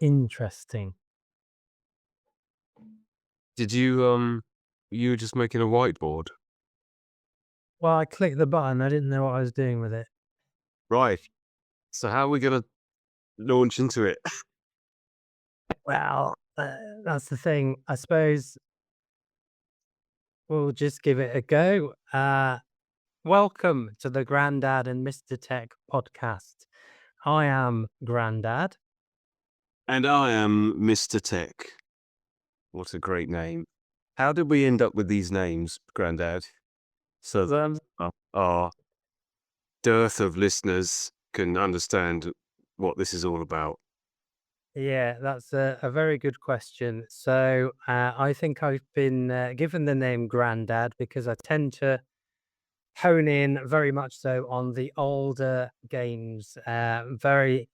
Interesting. Did you were just making a whiteboard? Well, I clicked the button. I didn't know what I was doing with it. Right. So how are we gonna launch into it? Well, that's the thing. I suppose we'll just give it a go. Welcome to the Grandad and Mr Tech podcast. I am Grandad. And I am Mr. Tech. What a great name. How did we end up with these names, Grandad? So that our dearth of listeners can understand what this is all about. Yeah, that's a very good question. So I think I've been given the name Grandad because I tend to hone in very much so on the older games, very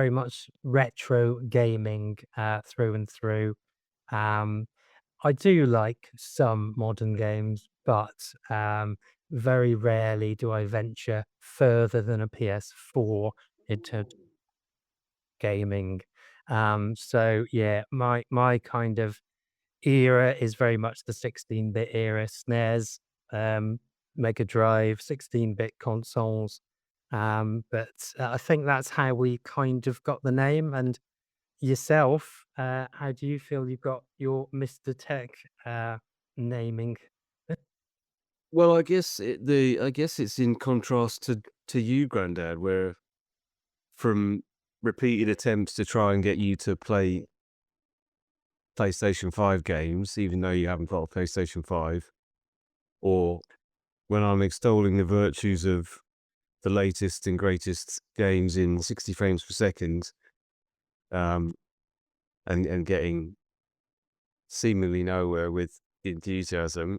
much retro gaming through and through. Um, I do like some modern games, but very rarely do I venture further than a PS4 in terms of gaming. So yeah, my kind of era is very much the 16-bit era, SNES, Mega Drive, 16-bit consoles. But I think that's how we kind of got the name. And yourself, how do you feel you've got your Mr. Tech naming? Well, I guess it's in contrast to you, Grandad, where from repeated attempts to try and get you to play PlayStation 5 games, even though you haven't got a PlayStation 5, or when I'm extolling the virtues of the latest and greatest games in 60 frames per second, um, and getting seemingly nowhere with enthusiasm.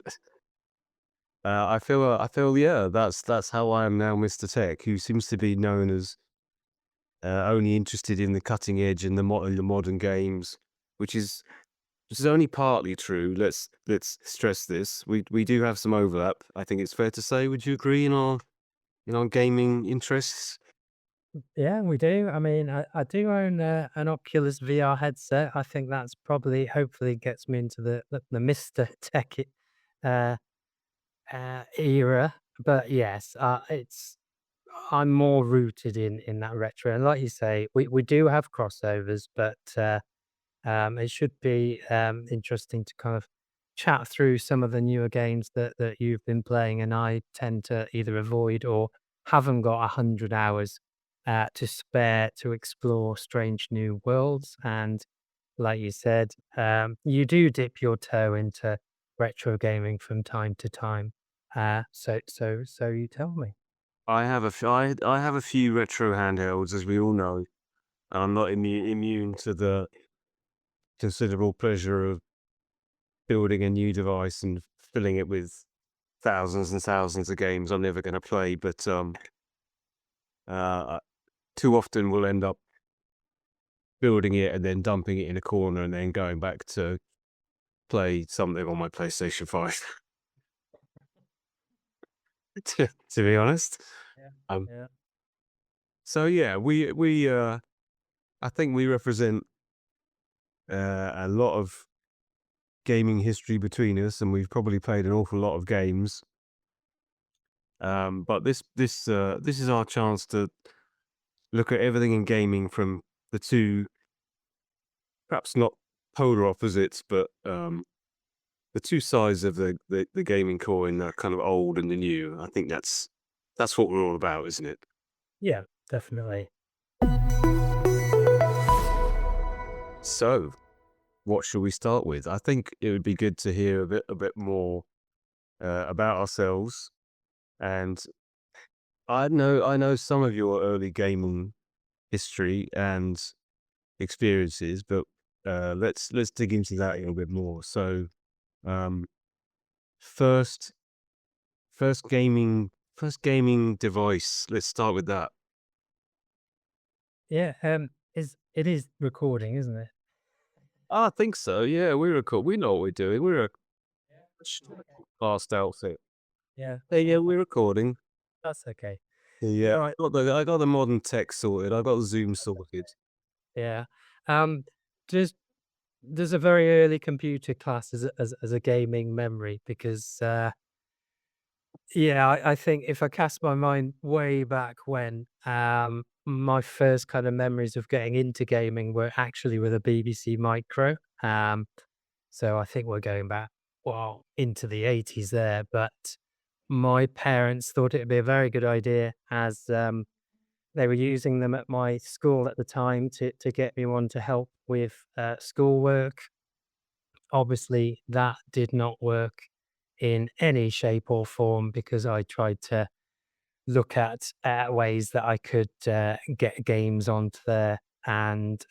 I feel, yeah, that's how I am now, Mr. Tech, who seems to be known as only interested in the cutting edge and the modern games, which is only partly true. Let's stress this. We do have some overlap. I think it's fair to say. Would you agree in our gaming interests? Yeah, we do. I mean, I do own an Oculus VR headset. I think that's probably, hopefully, gets me into the Mr. Tech uh, era. But yes, it's I'm more rooted in that retro. And like you say, we do have crossovers, but it should be interesting to kind of chat through some of the newer games that you've been playing, and I tend to either avoid or haven't got 100 hours to spare to explore strange new worlds. And like you said, you do dip your toe into retro gaming from time to time. So you tell me. I have a few retro handhelds, as we all know, and I'm not immune to the considerable pleasure of building a new device and filling it with thousands and thousands of games I'm never going to play. But uh, too often we'll end up building it and then dumping it in a corner and then going back to play something on my PlayStation 5. To be honest. Yeah, Um, yeah. so yeah, we I think we represent a lot of gaming history between us, and we've probably played an awful lot of games. But this is our chance to look at everything in gaming from the two, perhaps not polar opposites, but the two sides of the gaming coin, the kind of old and the new. I think that's what we're all about, isn't it? Yeah, definitely. So, what should we start with? I think it would be good to hear a bit more about ourselves. And I know some of your early gaming history and experiences, but let's dig into that a little bit more. So, um, first first gaming device. Let's start with that. Yeah, it is recording, isn't it? I think so. Yeah, we record. We know what we're doing. We're a Yeah. Okay. fast outfit. Yeah, Hey, yeah, we're recording. that's okay. Yeah, Yeah, I got the modern tech sorted. I got Zoom sorted. yeah. Um, just there's a very early computer class as a gaming memory because, yeah, I think if I cast my mind way back when, my first kind of memories of getting into gaming were actually with a BBC Micro. So I think we're going back, well, into the 80s there, but my parents thought it'd be a very good idea as, they were using them at my school at the time to get me one to help with, schoolwork. Obviously, that did not work in any shape or form because I tried to look at, ways that I could, get games onto there and,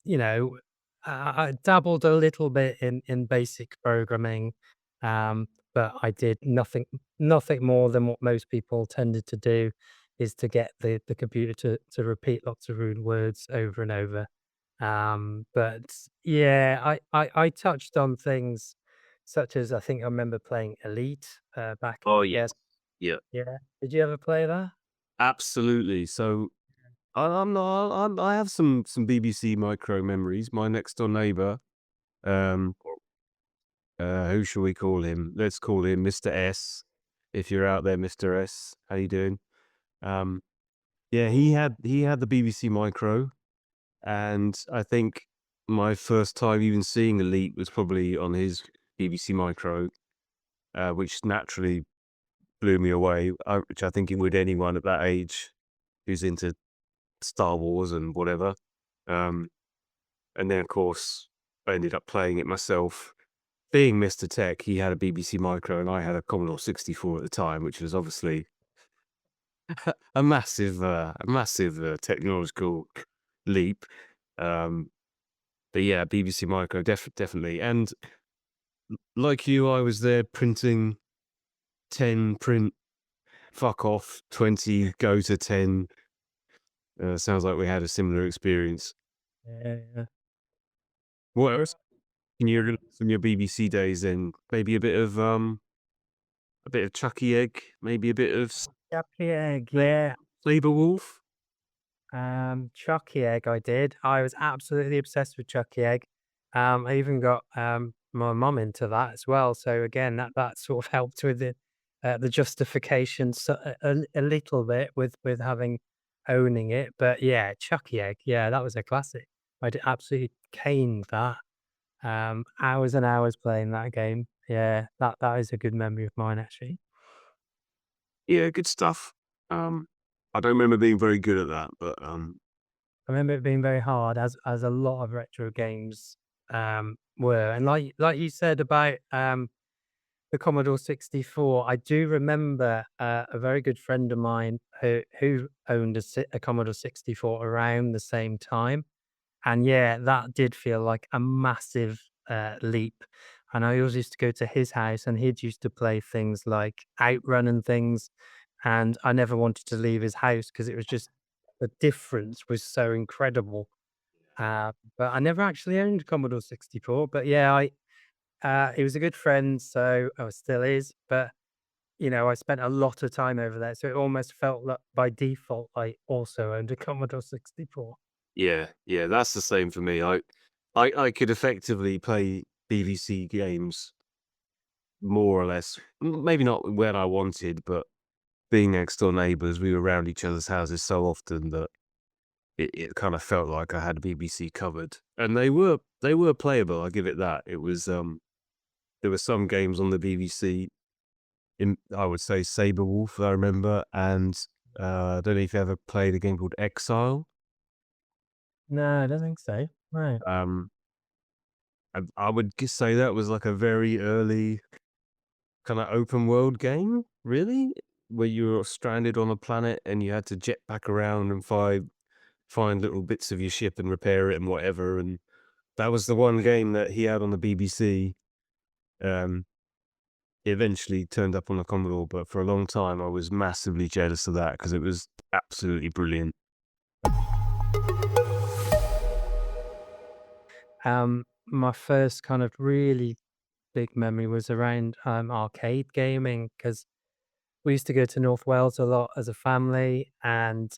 you know, I dabbled a little bit in basic programming, but I did nothing more than what most people tended to do, is to get the computer to repeat lots of rude words over and over. But yeah, I touched on things such as I think I remember playing Elite, back Oh, yeah, yes. Yeah, yeah. Did you ever play that? absolutely. So I'm not. I have some BBC Micro memories. My next door neighbour, um, who shall we call him? Let's call him Mr. S. If you're out there, Mr. S, how you doing? Um, yeah, he had the BBC Micro, and I think my first time even seeing Elite was probably on his BBC Micro, which naturally blew me away. Which I think it would anyone at that age who's into Star Wars and whatever. Um, and then, of course, I ended up playing it myself. Being Mr. Tech, he had a BBC Micro and I had a Commodore 64 at the time, which was obviously a massive technological leap. Um, but yeah, BBC Micro, definitely. And like you, I was there printing 10 print, fuck off, 20, go to 10. Sounds like we had a similar experience. Yeah, yeah. What else can you remember from your BBC days then? Maybe a bit of Chuckie Egg, maybe a bit of Chuckie Egg, yeah. Sabre Wulf? Chuckie Egg I did. I was absolutely obsessed with Chuckie Egg. I even got, my mum into that as well, so again, that sort of helped with the justification a little bit with having owning it, but yeah, Chuckie Egg, yeah, that was a classic. I did absolutely caned that, hours and hours playing that game. Yeah, that is a good memory of mine, actually. Yeah, good stuff. Um, I don't remember being very good at that, but, I remember it being very hard as a lot of retro games, were, and like you said about, the Commodore 64, I do remember, a very good friend of mine who owned a Commodore 64 around the same time, and yeah, that did feel like a massive, leap, and I always used to go to his house, and he'd used to play things like Outrun and things, and I never wanted to leave his house because it was just the difference was so incredible. But I never actually owned a Commodore 64, but yeah, he was a good friend, so oh, still is, but, you know, I spent a lot of time over there, so it almost felt like by default, I also owned a Commodore 64. yeah, that's the same for me. I could effectively play BBC games more or less, maybe not when I wanted, but being next door neighbours, we were around each other's houses so often that it kind of felt like I had BBC covered. And they were playable, I'll give it that. It was, there were some games on the BBC in, I would say, Sabre Wulf, I remember, and, I don't know if you ever played a game called Exile. No, I don't think so. Right. Um, I would just say that was like a very early kinda open world game, really, where you were stranded on a planet and you had to jet back around and find little bits of your ship and repair it and whatever, and that was the one game that he had on the BBC. Um, it eventually turned up on the Commodore, but for a long time, I was massively jealous of that because it was absolutely brilliant. My first kind of really big memory was around, arcade gaming because we used to go to North Wales a lot as a family, and,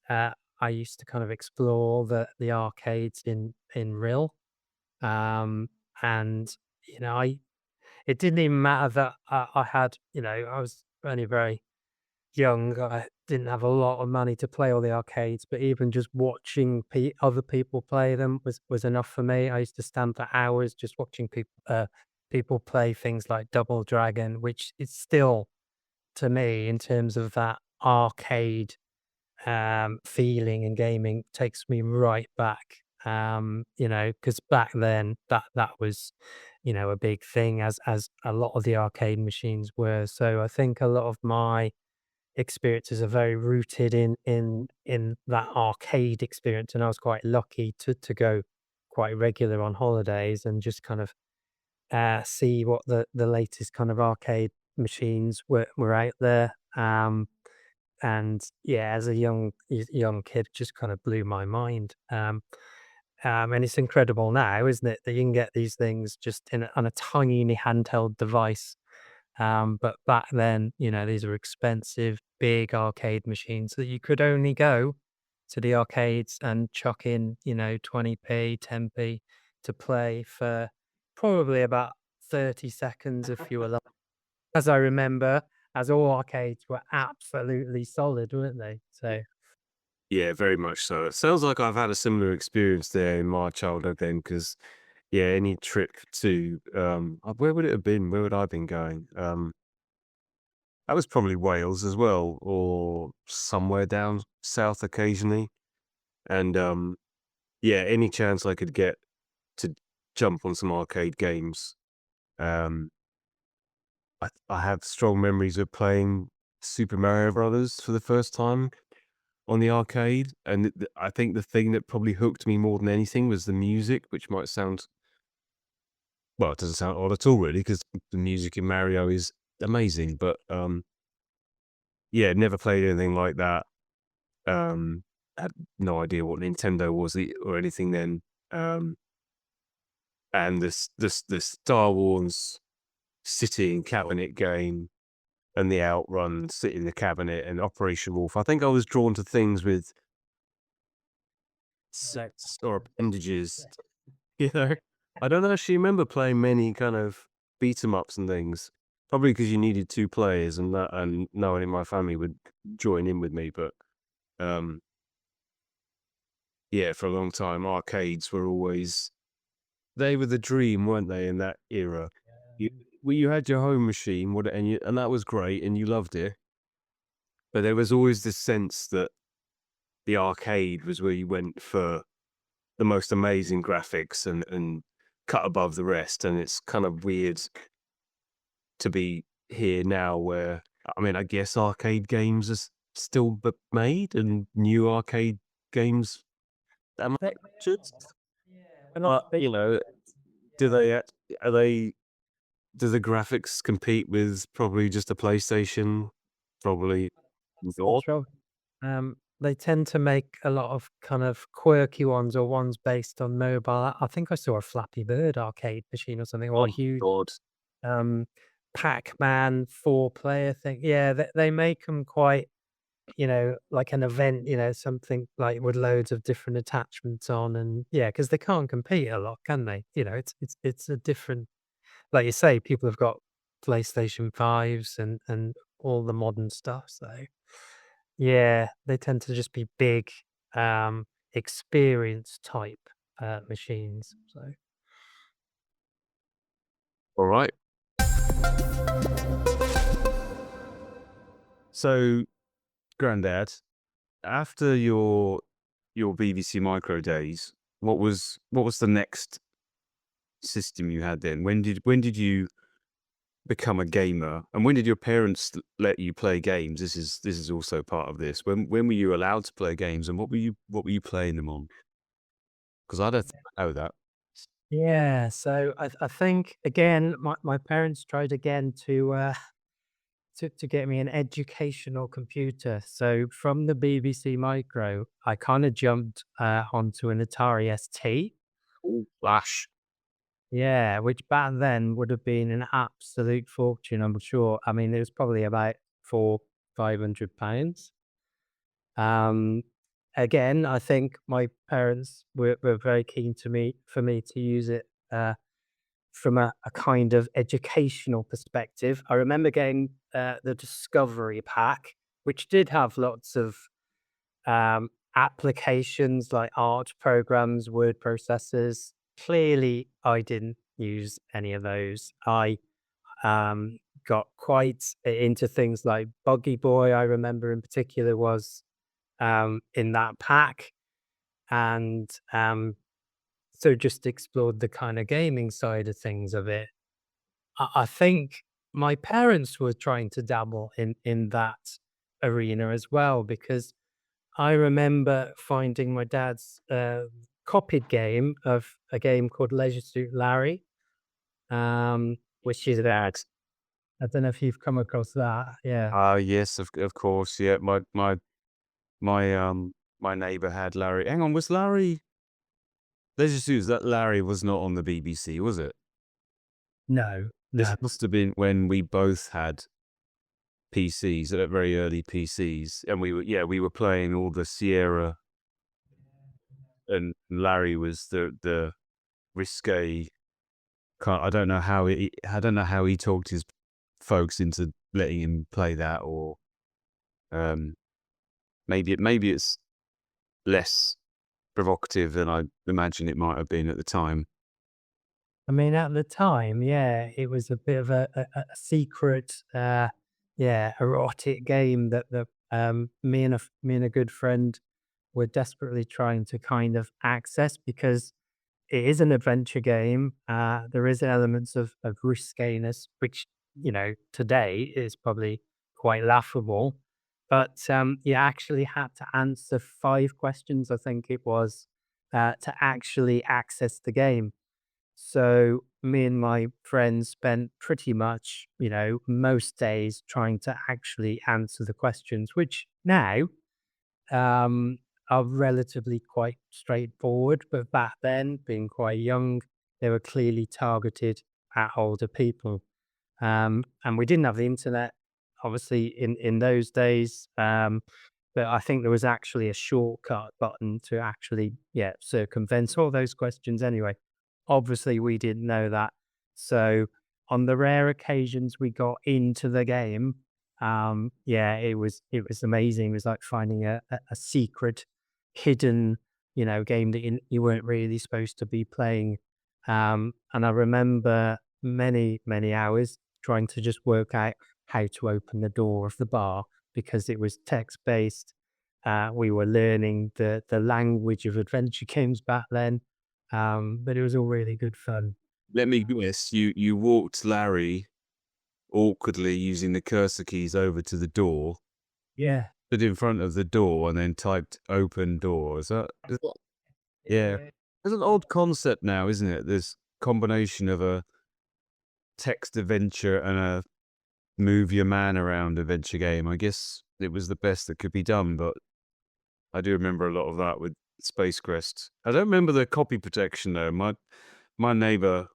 I used to kind of explore the arcades in real. Um, and I it didn't even matter that I had, I was only very young. I didn't have a lot of money to play all the arcades, but even just watching other people play them was enough for me. I used to stand for hours just watching people play things like Double Dragon, which is still to me in terms of that arcade feeling and gaming takes me right back. Because back then that was, a big thing as a lot of the arcade machines were. So I think a lot of my experiences are very rooted in that arcade experience, and I was quite lucky to go quite regular on holidays and just kind of see what the latest kind of arcade machines were out there. And yeah, as a young kid, it just kind of blew my mind. And it's incredible now, isn't it, that you can get these things just on a tiny handheld device. But back then, these are expensive, big arcade machines that you could only go to the arcades and chuck in, 20p, 10p to play for probably about 30 seconds if you were lucky. As I remember, as all arcades were absolutely solid, weren't they? So Yeah, very much so. It sounds like I've had a similar experience there in my childhood then, because yeah, any trip to where would it have been? Where would I have been going? That was probably Wales as well, or somewhere down south occasionally. And yeah, any chance I could get to jump on some arcade games. Um, I have strong memories of playing Super Mario Brothers for the first time on the arcade, and I think the thing that probably hooked me more than anything was the music, which might sound, well, it doesn't sound odd at all, really, because the music in Mario is amazing. But yeah, never played anything like that. Had no idea what Nintendo was or anything then. Um, and this Star Wars sitting cabinet game and the Outrun sit in the cabinet and Operation Wolf. I think I was drawn to things with sets or appendages. You know, I don't actually remember playing many kind of beat 'em ups and things. Probably because you needed two players, and no one in my family would join in with me. But um, yeah, for a long time, arcades were always, they were the dream, weren't they? In that era, you you had your home machine, and that was great, and you loved it. But there was always this sense that the arcade was where you went for the most amazing graphics and cut above the rest. And it's kind of weird to be here now where, I mean, I guess arcade games are still made and new arcade games that they manufactured. yeah, we're not But, big. do Yeah, are they, do the graphics compete with probably just a PlayStation? Probably that's the not. trouble. They tend to make a lot of kind of quirky ones or ones based on mobile. I think I saw a Flappy Bird arcade machine or something, or Oh a my huge God. um, Pac-Man 4-player thing. Yeah, they make them quite, like an event, something like with loads of different attachments on, and yeah, because they can't compete a lot, can they? It's a different, like you say, people have got PlayStation 5s and all the modern stuff, so yeah, they tend to just be big, experience type, machines, so All right. So, Grandad, after your BBC Micro days, what was the next system you had then? When did you become a gamer, and when did your parents let you play games? This is also part of this. When were you allowed to play games, and what were you playing them on? Because I don't think I know that. yeah, so I think again, my parents tried again to get me an educational computer. So from the BBC Micro, I kind of jumped onto an Atari ST. Oh, Flash. Yeah, which back then would have been an absolute fortune, I'm sure. I mean, it was probably about £400-500. Um, again, I think my parents were very keen to me for me to use it from a kind of educational perspective. I remember getting the Discovery Pack, which did have lots of applications like art programs, word processors. Clearly, I didn't use any of those. I got quite into things like Buggy Boy. I remember in particular was in that pack, and so just explored the kind of gaming side of things of it. I think my parents were trying to dabble in that arena as well, because I remember finding my dad's copied game of a game called Leisure Suit Larry, which is that. I don't know if you've come across that. Yeah. Ah, yes, of course, yeah. My neighbor had Larry. Hang on, was Larry? Let's just use that Larry was not on the BBC, was it? No, This no. must have been when we both had PCs, very early PCs, and we were playing all the Sierra, and Larry was the risque kind. I don't know how he talked his folks into letting him play that, or um, maybe it's less provocative than I imagine it might have been at the time. I mean, at the time, yeah, it was a bit of a secret, yeah, erotic game that me and a good friend were desperately trying to kind of access, because it is an adventure game. There is elements of riskiness, which, today is probably quite laughable. But you actually had to answer 5 questions, I think it was, to actually access the game. So me and my friends spent pretty much, most days trying to actually answer the questions, which now um, are relatively quite straightforward. But back then, being quite young, they were clearly targeted at older people. And we didn't have the internet, obviously, in those days. But I think there was actually a shortcut button to actually, yeah, circumvent all those questions anyway. Obviously, we didn't know that. So on the rare occasions we got into the game, yeah, it was amazing. It was like finding a secret, hidden, game that you weren't really supposed to be playing. And I remember many hours trying to just work out how to open the door of the bar, because it was text based. We were learning the language of adventure games back then, but it was all really good fun. Let me guess, you walked Larry awkwardly using the cursor keys over to the door, Yeah. stood in front of the door, and then typed "open door." Is that yeah. Yeah. It's an odd concept now, isn't it? This combination of a text adventure and a move your man around adventure game. I guess it was the best that could be done, but I do remember a lot of that with Space Quest. I don't remember the copy protection though. My neighbor,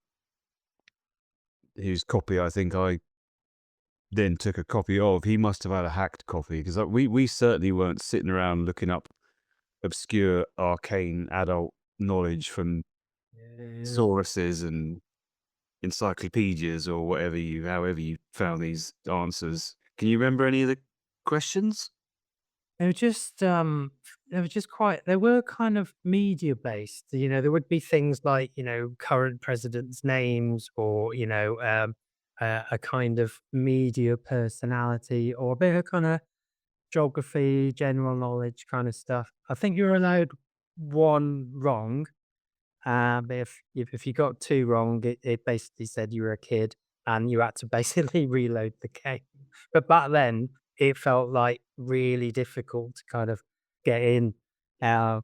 whose copy I think I then took a copy of, he must have had a hacked copy, because we certainly weren't sitting around looking up obscure arcane adult knowledge from Yeah. sources and encyclopedias or however you found these answers. Can you remember any of the questions? They were just, they were kind of media based. There would be things like, current presidents' names, or, a kind of media personality, or a bit of kind of geography, general knowledge kind of stuff. I think you were allowed one wrong. But if you got 2 wrong, it basically said you were a kid and you had to basically reload the game. But back then, it felt like really difficult to kind of get in. Uh,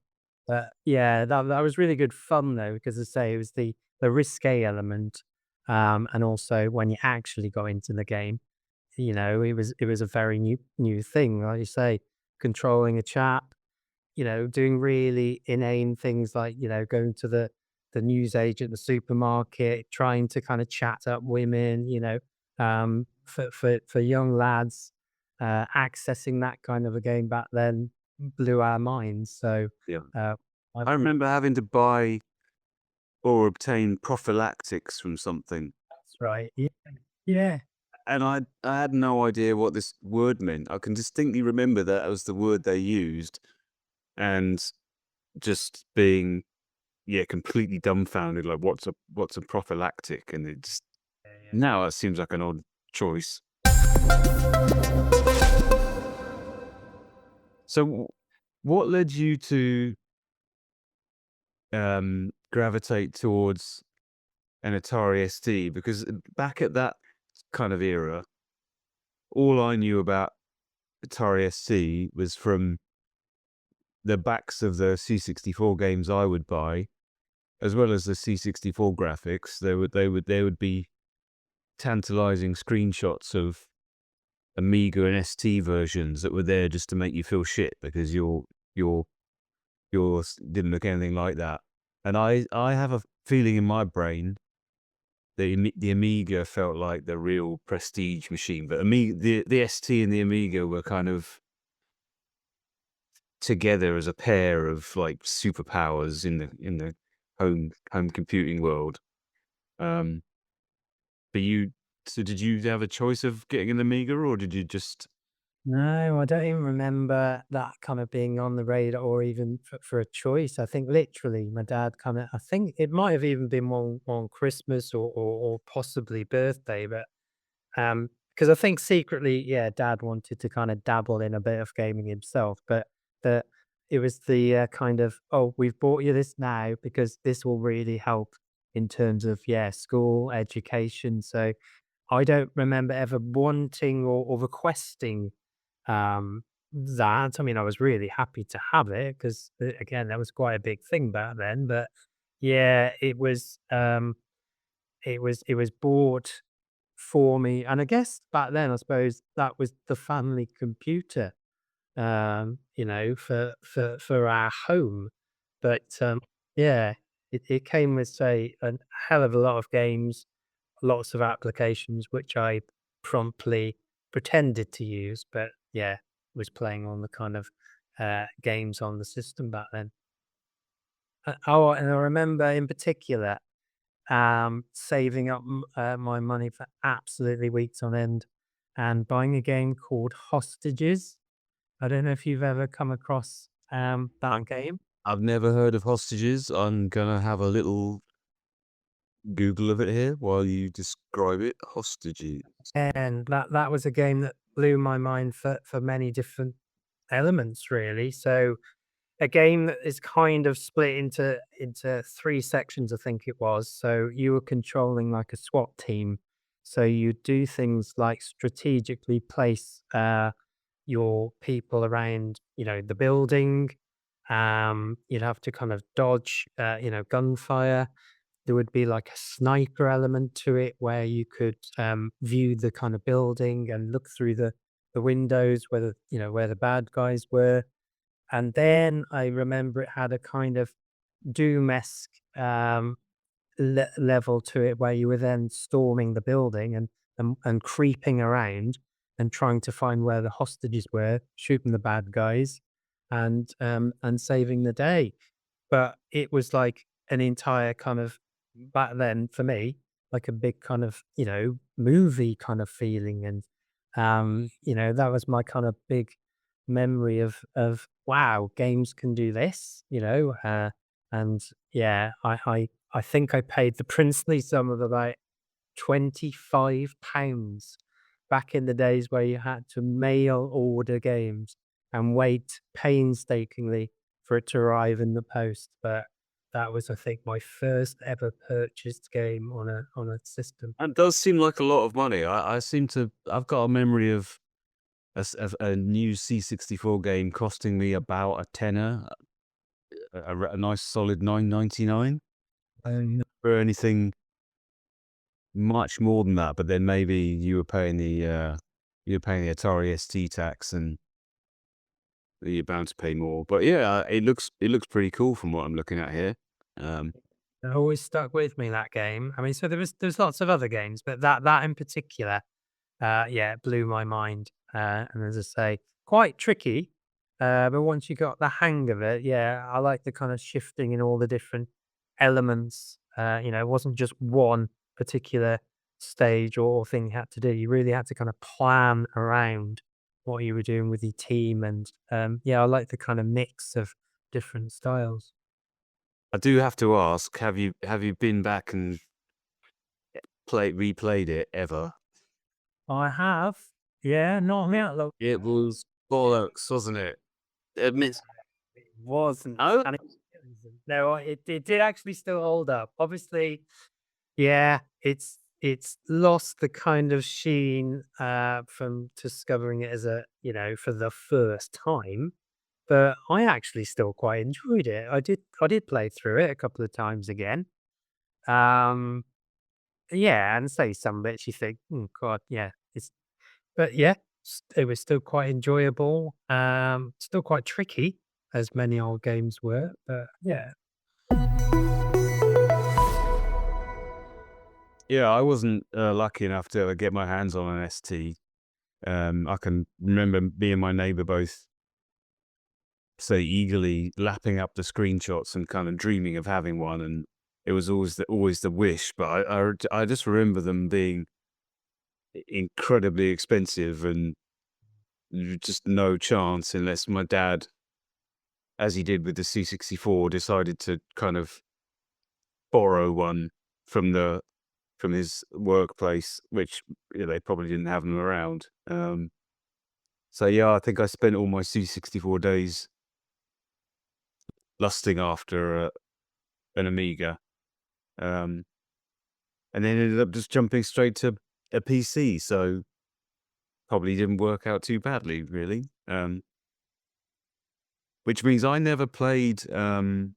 but yeah, that was really good fun though, because I say it was the risque element, and also when you actually got into the game, it was a very new thing, like you say, controlling a chat, doing really inane things like, going to the newsagent at the supermarket, trying to kind of chat up women, for young lads, accessing that kind of a game back then. blew our minds. So, Yeah. uh, I I think remember having to buy or obtain prophylactics from something, that's right. Yeah. Yeah. and I had no idea what this word meant. I can distinctly remember that was the word they used, and just being, yeah, completely dumbfounded, like, what's a prophylactic? And it just Yeah, yeah. now it seems like an odd choice. So, what led you to, gravitate towards an Atari ST? Because back at that kind of era, all I knew about Atari ST was from the backs of the C64 games I would buy, as well as the C64 graphics. There would be tantalizing screenshots of Amiga and ST versions that were there just to make you feel shit because your yours didn't look anything like that. And I have a feeling in my brain that the Amiga felt like the real prestige machine, but the ST and the Amiga were kind of together as a pair of like superpowers in the home computing world. Um, but so did you have a choice of getting an Amiga, or did you just? No, I don't even remember that kind of being on the radar or even for a choice. I think literally my dad kind of, I think it might have even been one Christmas or possibly birthday, but because I think secretly, yeah, dad wanted to kind of dabble in a bit of gaming himself, but the it was the kind of, oh, we've bought you this now because this will really help in terms of, yeah, school education. So I don't remember ever wanting or requesting that. I mean, I was really happy to have it because, again, that was quite a big thing back then. But yeah, it was bought for me, and I guess back then, I suppose that was the family computer, for our home. But yeah, it came with, say, a hell of a lot of games, lots of applications which I promptly pretended to use, but yeah, was playing on the kind of games on the system back then. Oh, and I remember in particular saving up my money for absolutely weeks on end and buying a game called Hostages. I don't know if you've ever come across that game. I've never heard of hostages. I'm gonna have a little Google of it here while you describe it. Hostages. And that was a game that blew my mind for many different elements, really. So a game that is kind of split into 3 sections, I think it was. So you were controlling like a SWAT team. So you do things like strategically place your people around, the building. You'd have to kind of dodge, gunfire. There would be like a sniper element to it where you could view the kind of building and look through the windows where the bad guys were. And then I remember it had a kind of Doom-esque, level to it where you were then storming the building and creeping around and trying to find where the hostages were, shooting the bad guys and saving the day. But it was like an entire kind of back then for me, like a big kind of, movie kind of feeling. And that was my kind of big memory of wow, games can do this, and yeah, I think I paid the princely sum of about £25 back in the days where you had to mail order games and wait painstakingly for it to arrive in the post. But that was, I think, my first ever purchased game on a system. That does seem like a lot of money. I've got a memory of a new C64 game costing me about a tenner, a nice solid 9.99. For anything much more than that, but then maybe you were paying the Atari ST tax, and you're bound to pay more. But yeah, it looks pretty cool from what I'm looking at here. Um, It always stuck with me, that game. I mean, so there's lots of other games, but that in particular, yeah, it blew my mind. And as I say, quite tricky. But once you got the hang of it, yeah, I like the kind of shifting in all the different elements. It wasn't just one particular stage or thing you had to do. You really had to kind of plan around what you were doing with your team. And yeah, I like the kind of mix of different styles. I do have to ask, have you been back and replayed it ever? I have, yeah, not on the Outlook. It was bollocks, wasn't it? Admit It wasn't, Oh, and it wasn't. No, it did actually still hold up. Obviously, yeah, it's lost the kind of sheen, from discovering it as for the first time, but I actually still quite enjoyed it. I did play through it a couple of times again. Um, yeah, and say some bits you think, "Oh god, yeah, it's," but yeah, it was still quite enjoyable, still quite tricky, as many old games were, but yeah. yeah, I wasn't lucky enough to ever get my hands on an ST. I can remember me and my neighbor both so eagerly lapping up the screenshots and kind of dreaming of having one, and it was always the wish. But I just remember them being incredibly expensive and just no chance unless my dad, as he did with the C64, decided to kind of borrow one from his workplace, which they probably didn't have them around. So yeah, I think I spent all my C64 days lusting after an Amiga, um, and then ended up just jumping straight to a PC. So probably didn't work out too badly, really. Which means I never played any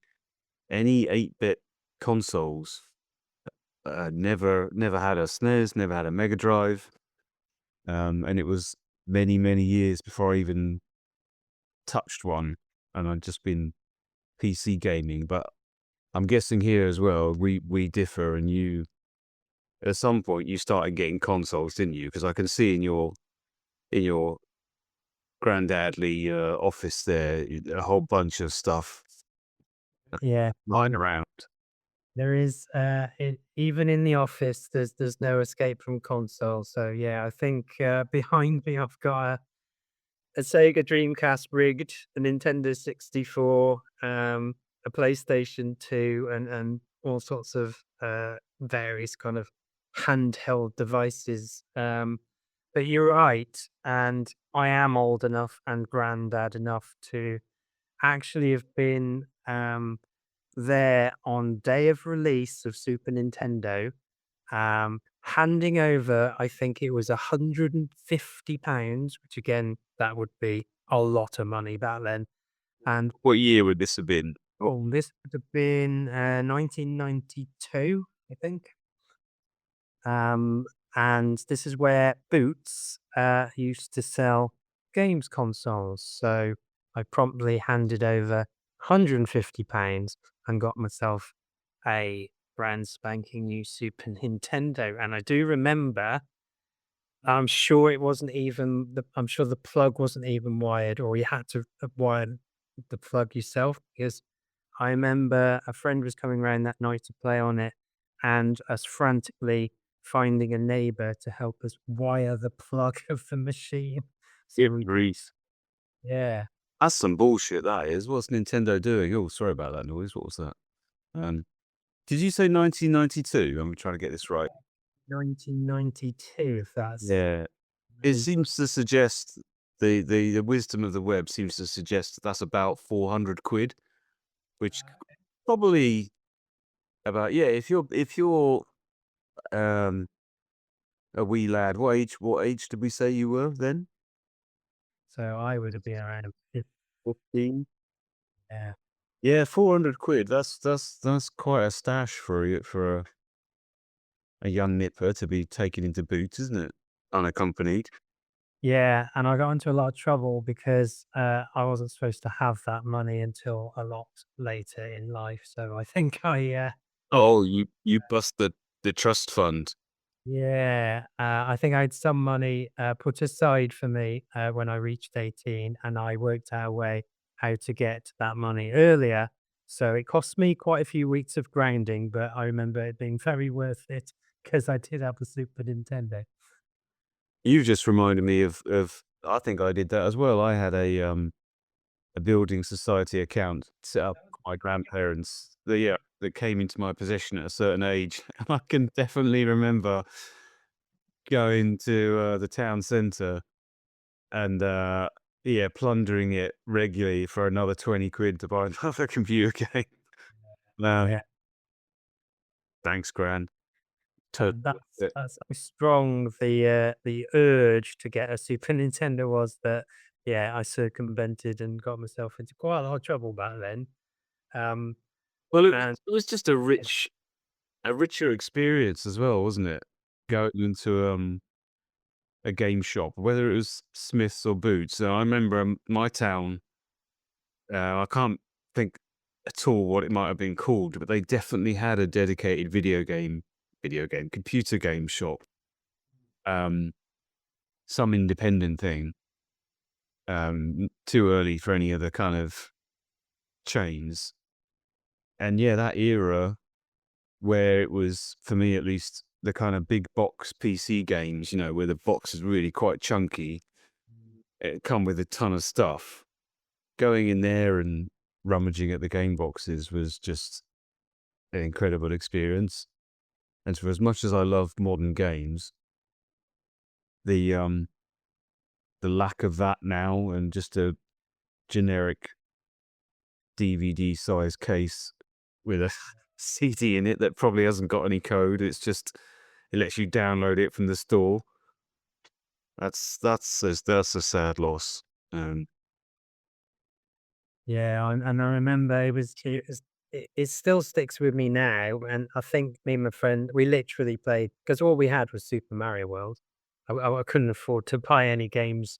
8-bit consoles. Never had a SNES, never had a Mega Drive, and it was many years before I even touched one, and I'd just been PC gaming. But I'm guessing here as well, we differ, and you at some point you started getting consoles, didn't you? Because I can see in your granddadly office there a whole bunch of stuff Yeah. lying around. There is, even in the office, there's no escape from console. So yeah, I think behind me, I've got a Sega Dreamcast rigged, a Nintendo 64, a PlayStation 2, and all sorts of various kind of handheld devices. But you're right, and I am old enough and granddad enough to actually have been there on day of release of Super Nintendo, handing over, I think it was £150, which again, that would be a lot of money back then. And What year would this have been? oh, this would have been 1992, I think. Um, and this is where Boots used to sell games consoles. So I promptly handed over £150 and got myself a brand spanking new Super Nintendo. And I do remember, I'm sure the plug wasn't even wired, or you had to wire the plug yourself, because I remember a friend was coming around that night to play on it, and us frantically finding a neighbor to help us wire the plug of the machine. So Good we, grief. yeah, That's some bullshit, that is. What's Nintendo doing? Oh, sorry about that noise. What was that? Um, did you say 1992? I'm trying to get this right. 1992, if that's Yeah. It right. seems to suggest the wisdom of the web seems to suggest that that's about 400 quid, which probably about, yeah, if you're um a wee lad, what age did we say you were then? So I would have been around 15. yeah. Yeah, 400 quid. That's quite a stash for a young nipper to be taken into boots, isn't it? Unaccompanied. Yeah, and I got into a lot of trouble because I wasn't supposed to have that money until a lot later in life. So I think Oh, you bust the trust fund. Yeah, I think I had some money, put aside for me, when I reached 18, and I worked out a way how to get that money earlier. So it cost me quite a few weeks of grinding, but I remember it being very worth it because I did have a Super Nintendo. You just reminded me of I think I did that as well. I had a building society account set up by my grandparents that came into my possession at a certain age. And I can definitely remember going to the town centre and yeah, plundering it regularly for another 20 quid to buy another computer game. Oh, No, yeah. thanks, Gran. Totally And worth it. that's how strong the urge to get a Super Nintendo was that, yeah, I circumvented and got myself into quite a lot of trouble back then. Um, Well, and it was just a richer experience as well, wasn't it? Going into a game shop, whether it was Smiths or Boots. So I remember my town. I can't think at all what it might have been called, but they definitely had a dedicated computer game shop. Um, some independent thing. Too early for any other kind of chains. And yeah, that era where it was, for me at least, the kind of big box PC games, where the box is really quite chunky. It come with a ton of stuff. Going in there and rummaging at the game boxes was just an incredible experience. And for as much as I love modern games, the um the lack of that now and just a generic DVD size case with a CD in it that probably hasn't got any code. It lets you download it from the store. That's a sad loss. Um, yeah, and I remember it still sticks with me now, and I think me and my friend, we literally played because all we had was Super Mario World. I couldn't afford to buy any games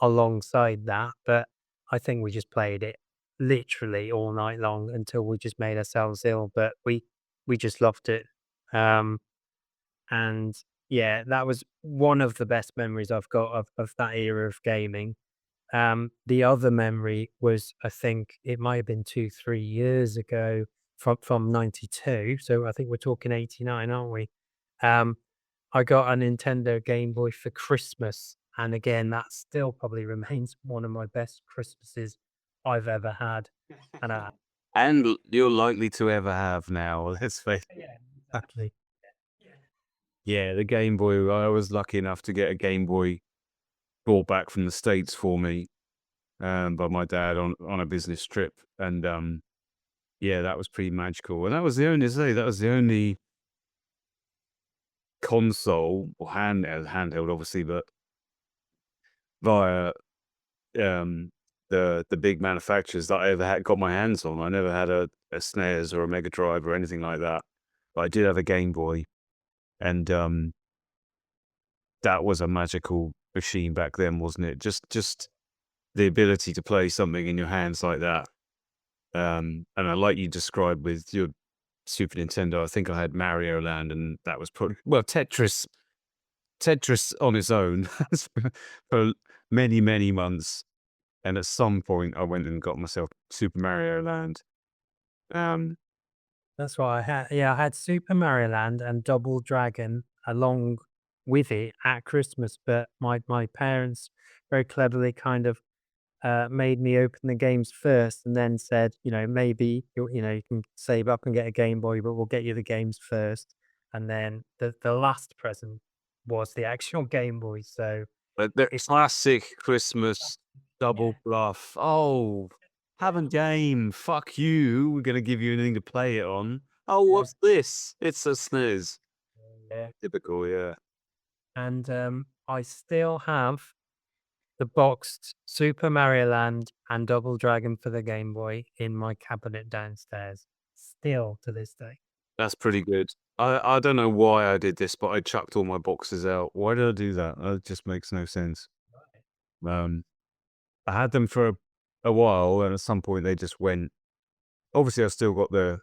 alongside that, but I think we just played it literally all night long until we just made ourselves ill, but we just loved it. Um, and yeah, that was one of the best memories I've got of that era of gaming. The other memory was, I think it might have been 2, 3 years ago from '92, so I think we're talking '89, aren't we? Um, I got a Nintendo Game Boy for Christmas, and again, that still probably remains one of my best Christmases I've ever had, and and you're likely to ever have now, let's face it. yeah, exactly. Yeah, the Game Boy, I was lucky enough to get a Game Boy brought back from the States for me, by my dad on a business trip. And yeah, that was pretty magical. And that was the only, that was the only console or handheld obviously, but via um, the big manufacturers that I ever had got my hands on. I never had a SNES or a Mega Drive or anything like that, but I did have a Game Boy, and that was a magical machine back then, wasn't it? Just the ability to play something in your hands like that. And I like you described with your Super Nintendo. I think I had Mario Land, and that was probably well Tetris. Tetris on its own for many many months. And at some point, I went and got myself Super Mario Land. Um, That's why I had, yeah, I had Super Mario Land and Double Dragon along with it at Christmas, but my parents very cleverly kind of made me open the games first and then said, maybe you can save up and get a Game Boy, but we'll get you the games first. And then the last present was the actual Game Boy. So but the it's classic Christmas yeah, double bluff. Oh, have a game. Fuck you. We're gonna give you anything to play it on. Oh, yeah, what's this? It's a SNES. yeah. Typical, yeah. And I still have the boxed Super Mario Land and Double Dragon for the Game Boy in my cabinet downstairs, still to this day. That's pretty good. I don't know why I did this, but I chucked all my boxes out. Why did I do that? That just makes no sense. Um, I had them for a while, and at some point they just went. Obviously, I've still got the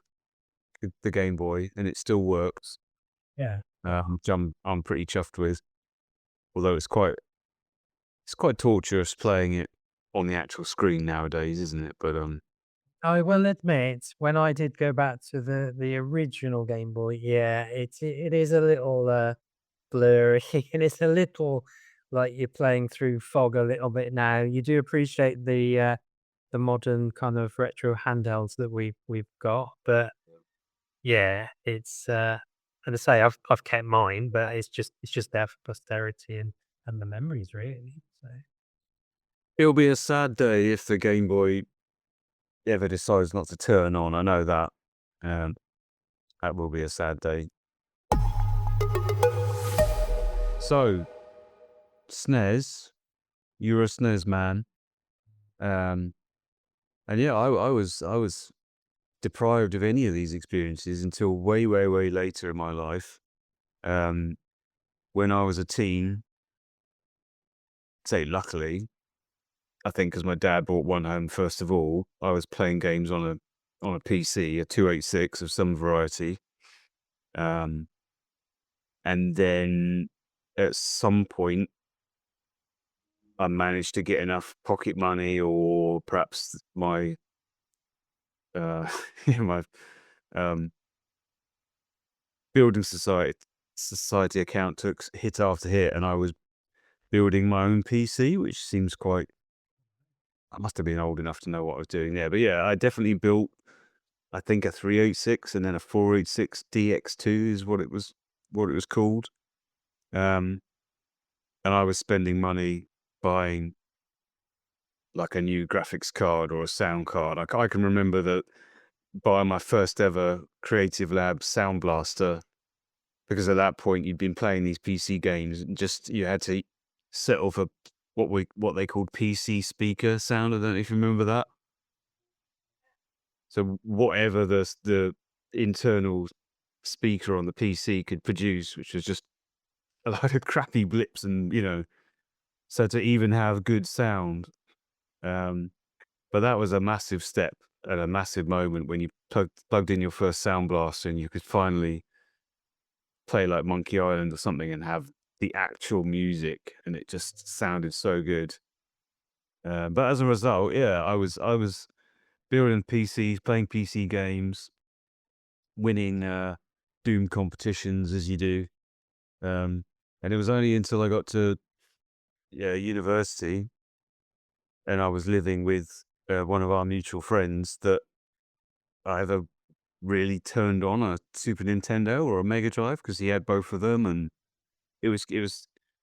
Game Boy, and it still works. Yeah. which I'm pretty chuffed with. Although it's quite torturous playing it on the actual screen nowadays, isn't it? But I will admit, when I did go back to the original Game Boy, yeah, it is a little, blurry, and it's a little like you're playing through fog a little bit now. You do appreciate the modern kind of retro handhelds that we've got, but yeah, it's, and I say I've kept mine, but it's just there for posterity and the memories really, so. it'll be a sad day if the Game Boy ever decides not to turn on. I know that. Um, that will be a sad day. So, SNES, you're a SNES man. Um, and yeah, I was deprived of any of these experiences until way, way, way later in my life. Um, when I was a teen, say luckily, I think because my dad brought one home first of all, I was playing games on a PC, a 286 of some variety. Um, and then at some point, I managed to get enough pocket money, or perhaps my my um, building society account took hit after hit, and I was building my own PC, which seems quite. I must have been old enough to know what I was doing there, but yeah, I definitely built. I think a 386 and then a 486 DX2 is what it was called. Um, and I was spending money buying like a new graphics card or a sound card. I can remember that buying my first ever Creative Lab Sound Blaster, because at that point you'd been playing these PC games and just you had to settle for what they called PC speaker sound. I don't know if you remember that. So whatever the internal speaker on the PC could produce, which was just a lot of crappy blips, and so to even have good sound. Um, but that was a massive step and a massive moment when you plugged in your first sound blaster and you could finally play like Monkey Island or something and have the actual music, and it just sounded so good. But as a result, yeah, I was building PCs, playing PC games, winning Doom competitions as you do. And it was only until I got to university and I was living with one of our mutual friends that I ever really turned on a Super Nintendo or a Mega Drive, because he had both of them, and it was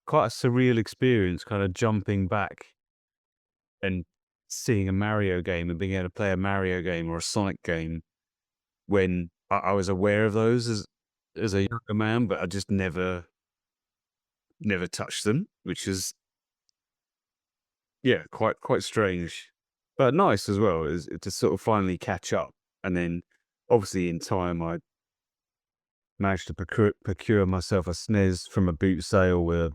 quite a surreal experience, kind of jumping back and seeing a Mario game and being able to play a Mario game or a Sonic game when I was aware of those as a younger man, but I just never touched them, which is yeah, quite strange, but nice as well, is to sort of finally catch up. And then obviously in time, I managed to procure myself a SNES from a boot sale with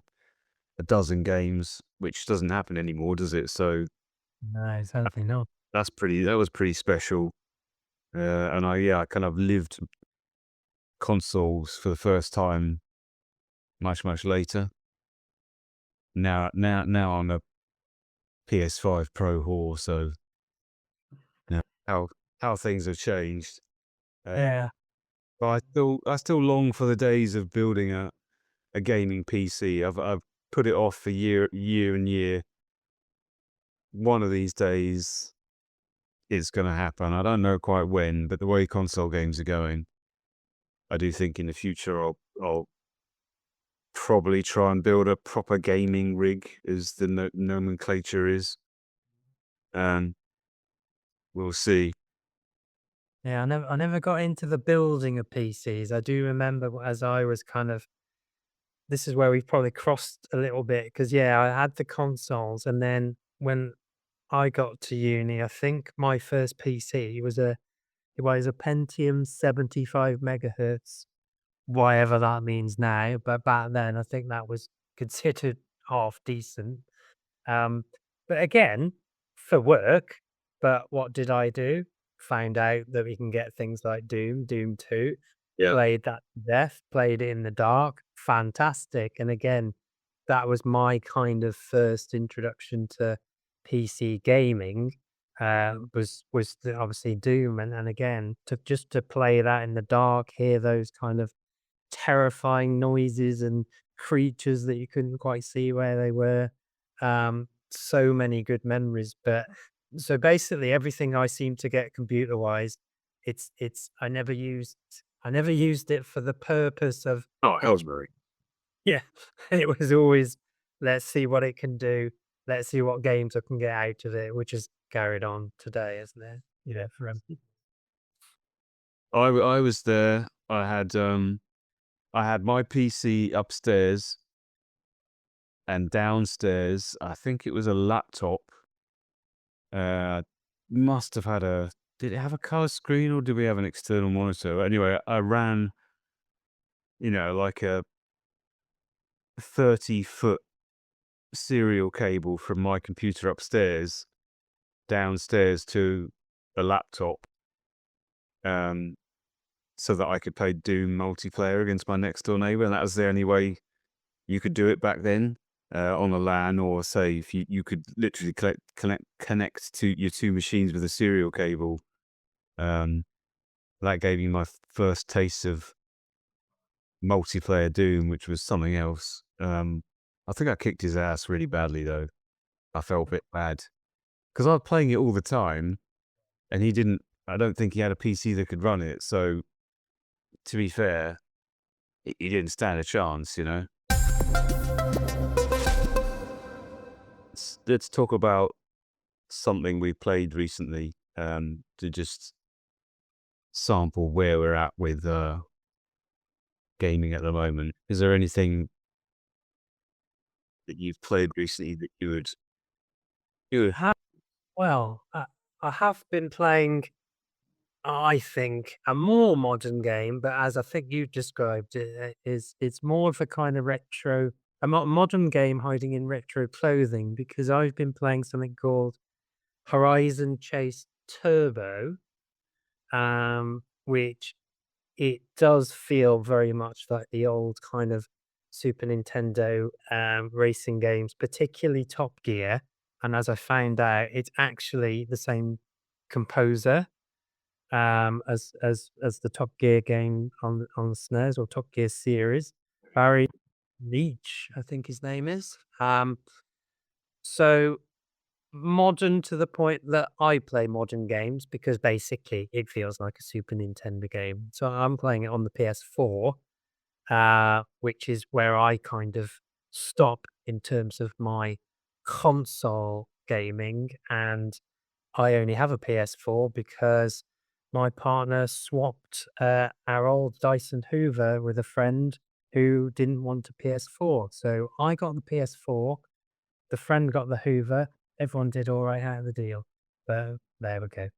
a dozen games, which doesn't happen anymore, does it? So No, uh, sadly not. that was pretty special. And I kind of lived consoles for the first time much later. Now I'm a PS5 Pro whore, so yeah, how things have changed. Uh, Yeah. but I still long for the days of building a gaming PC. I've put it off for year and year. One of these days it's gonna happen. I don't know quite when, but the way console games are going, I do think in the future I'll probably try and build a proper gaming rig, as the nomenclature is, and we'll see. Yeah, I never got into the building of PCs. I do remember as I was kind of this is where we've probably crossed a little bit because yeah, I had the consoles, and then when I got to uni, I think my first PC was a Pentium 75 megahertz, whatever that means now. But back then, I think that was considered half decent. Um, but again, for work. But what did I do? Found out that we can get things like Doom, Doom 2. Yeah. played that to death, played it in the dark, fantastic. And again, that was my kind of first introduction to PC gaming. Obviously Doom, and again to play that in the dark, hear those kind of terrifying noises and creatures that you couldn't quite see where they were. So many good memories. But so basically everything I seem to get computer wise, it's I never used it for the purpose of Oh, it. Hellsbury. Yeah. It was always let's see what it can do. Let's see what games I can get out of it, which has carried on today, isn't it? You know, for I was there. I had my PC upstairs, and downstairs, I think it was a laptop. Uh, must have had a. Did it have a color screen or did we have an external monitor? Anyway, I ran, like a 30-foot serial cable from my computer upstairs downstairs to a laptop, um, so that I could play Doom multiplayer against my next door neighbor, and that was the only way you could do it back then, on a LAN, or say if you could literally connect to your two machines with a serial cable. Um, that gave me my first taste of multiplayer Doom, which was something else. I think I kicked his ass really badly though. I felt a bit bad because I was playing it all the time, and he didn't. I don't think he had a PC that could run it. So to be fair, he didn't stand a chance. Let's talk about something we played recently, to just sample where we're at with gaming at the moment. Is there anything that you've played recently that you would have well, I have been playing, I think, a more modern game, but as I think you described it, it's more of a kind of modern game hiding in retro clothing because I've been playing something called Horizon Chase Turbo, which it does feel very much like the old kind of Super Nintendo racing games, particularly Top Gear. And as I found out, it's actually the same composer as the Top Gear game on the SNES or Top Gear series. Barry Leach, I think his name is. So modern to the point that I play modern games because basically it feels like a Super Nintendo game. So I'm playing it on the PS4, which is where I kind of stop in terms of my console gaming. And I only have a PS4 because my partner swapped our old Dyson Hoover with a friend who didn't want a PS4. So I got the PS4, the friend got the Hoover, everyone did all right out of the deal. So there we go.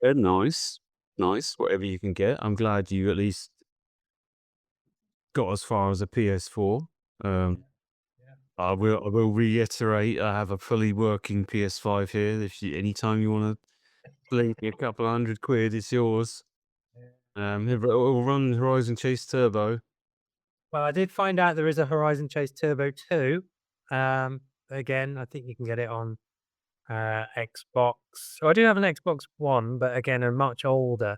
nice, nice, whatever you can get. I'm glad you at least got as far as a PS4. Um, Yeah. I will reiterate, I have a fully working PS5 here. If anytime you want to blink me a couple of £100, it's yours. Yeah. It'll run Horizon Chase Turbo. Well, I did find out there is a Horizon Chase Turbo 2. Again, I think you can get it on Xbox. So I do have an Xbox One, but again, a much older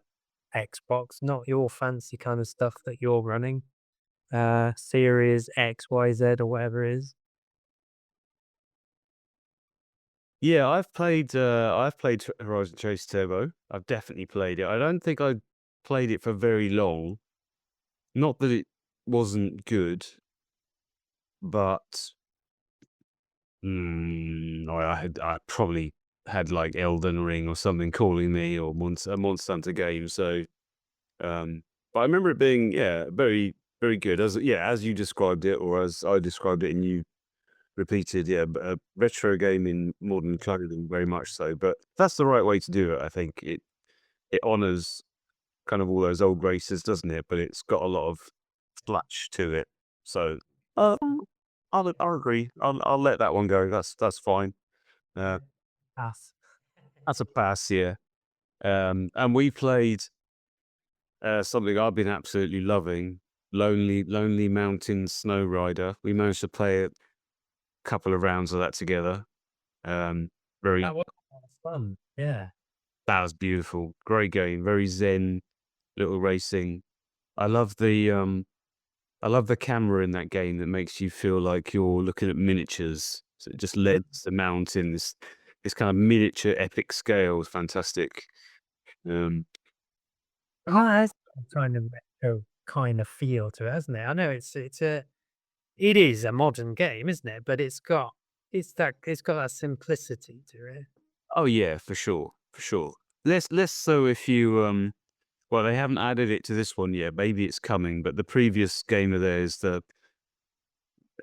Xbox, not your fancy kind of stuff that you're running. Series X, Y, Z, or whatever it is. Yeah, I've played Horizon Chase Turbo. I've definitely played it. I don't think I played it for very long. Not that it wasn't good, but I probably had like Elden Ring or something calling me, or a Monster Hunter game. So, but I remember it being, yeah, very very good. As you described it, or as I described it, and you repeated, yeah, a retro game in modern clothing, very much so. But that's the right way to do it. I think it honors kind of all those old races, doesn't it? But it's got a lot of flash to it. So, I'll agree. I'll let that one go. That's fine. Uh, Pass. that's a pass, yeah. And we played. something I've been absolutely loving. Lonely Mountain Snow Rider. We managed to play a couple of rounds of that together. Um, That very was a lot of fun. Yeah. That was beautiful. Great game. Very zen little racing. I love the um I love the camera in that game that makes you feel like you're looking at miniatures. So it just lets the mountain, this kind of miniature epic scale is fantastic. Um, Oh, that's kind of retro kind of feel to it, hasn't it? I know it is a modern game, isn't it? But it's got that simplicity to it. oh yeah, for sure, for sure. Less so if you well, they haven't added it to this one yet. Maybe it's coming, but the previous game of theirs, the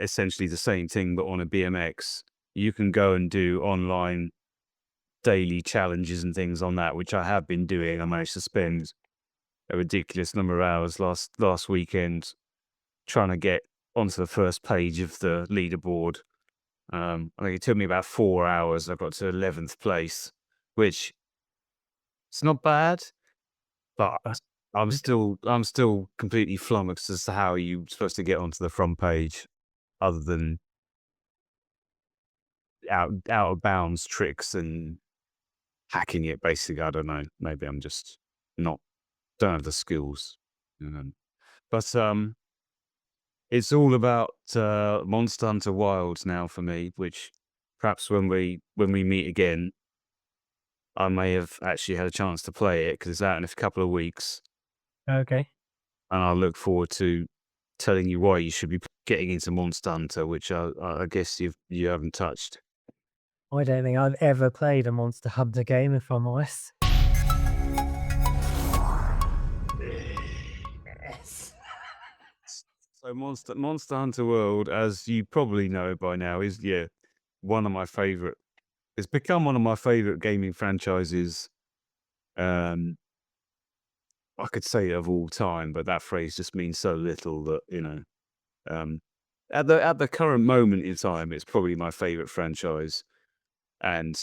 essentially the same thing but on a BMX. You can go and do online daily challenges and things on that, which I have been doing. I managed to spend a ridiculous number of hours last weekend trying to get onto the first page of the leaderboard. I think it took me about 4 hours. I got to 11th place, which it's not bad, but That's good. I'm still completely flummoxed as to how you're supposed to get onto the front page, other than out of bounds tricks and hacking it. Basically, I don't know. Maybe I'm just not don't have the skills. But it's all about Monster Hunter Wilds now for me, which perhaps when we meet again, I may have actually had a chance to play it because it's out in a couple of weeks, Okay. and I look forward to telling you why you should be getting into Monster Hunter, which I guess you haven't touched. I don't think I've ever played a Monster Hunter game, if I'm honest. Yes. So Monster Hunter World, as you probably know by now, is one of my favorite. It's become one of my favorite gaming franchises. Um, I could say of all time, but that phrase just means so little that, um, at the current moment in time, it's probably my favorite franchise. And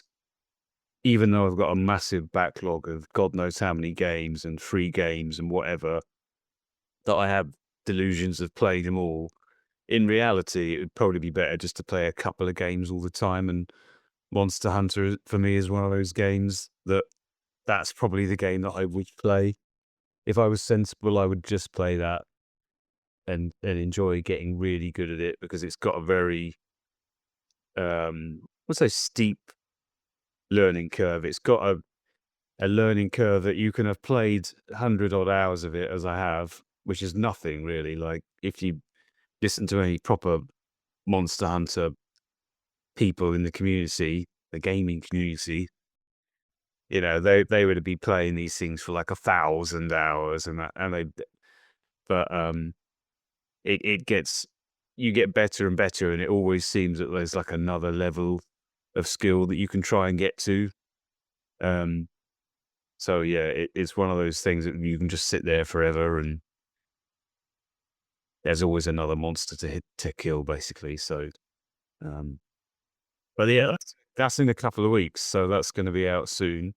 even though I've got a massive backlog of God knows how many games and free games and whatever, that I have delusions of playing them all, in reality, it would probably be better just to play a couple of games all the time. And Monster Hunter for me is one of those games that's probably the game that I would play. If I was sensible, I would just play that and enjoy getting really good at it because it's got a very what's say steep learning curve. It's got a learning curve that you can have played 100 odd hours of it as I have, which is nothing really. Like if you listen to any proper Monster Hunter people in the community, the gaming community, they would be playing these things for like 1,000 hours and that, and they, but it gets you get better and better, and it always seems that there's like another level of skill that you can try and get to. Um, so yeah, it's one of those things that you can just sit there forever, and there's always another monster to kill, basically. So, um, but yeah, that's in a couple of weeks, so that's going to be out soon.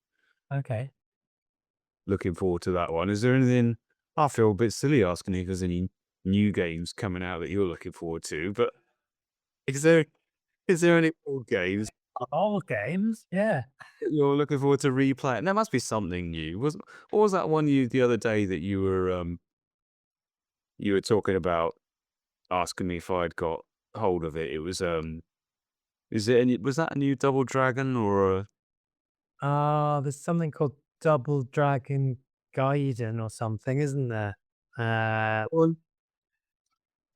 Okay. Looking forward to that one. Is there anything? I feel a bit silly asking if there's any new games coming out that you're looking forward to, but is there is there any old games All games? Yeah. you're looking forward to replaying? There must be something new. What was that one the other day that you were talking about asking me if I'd got hold of it? It was was that a new Double Dragon or a There's something called Double Dragon Gaiden or something, isn't there? Uh, one?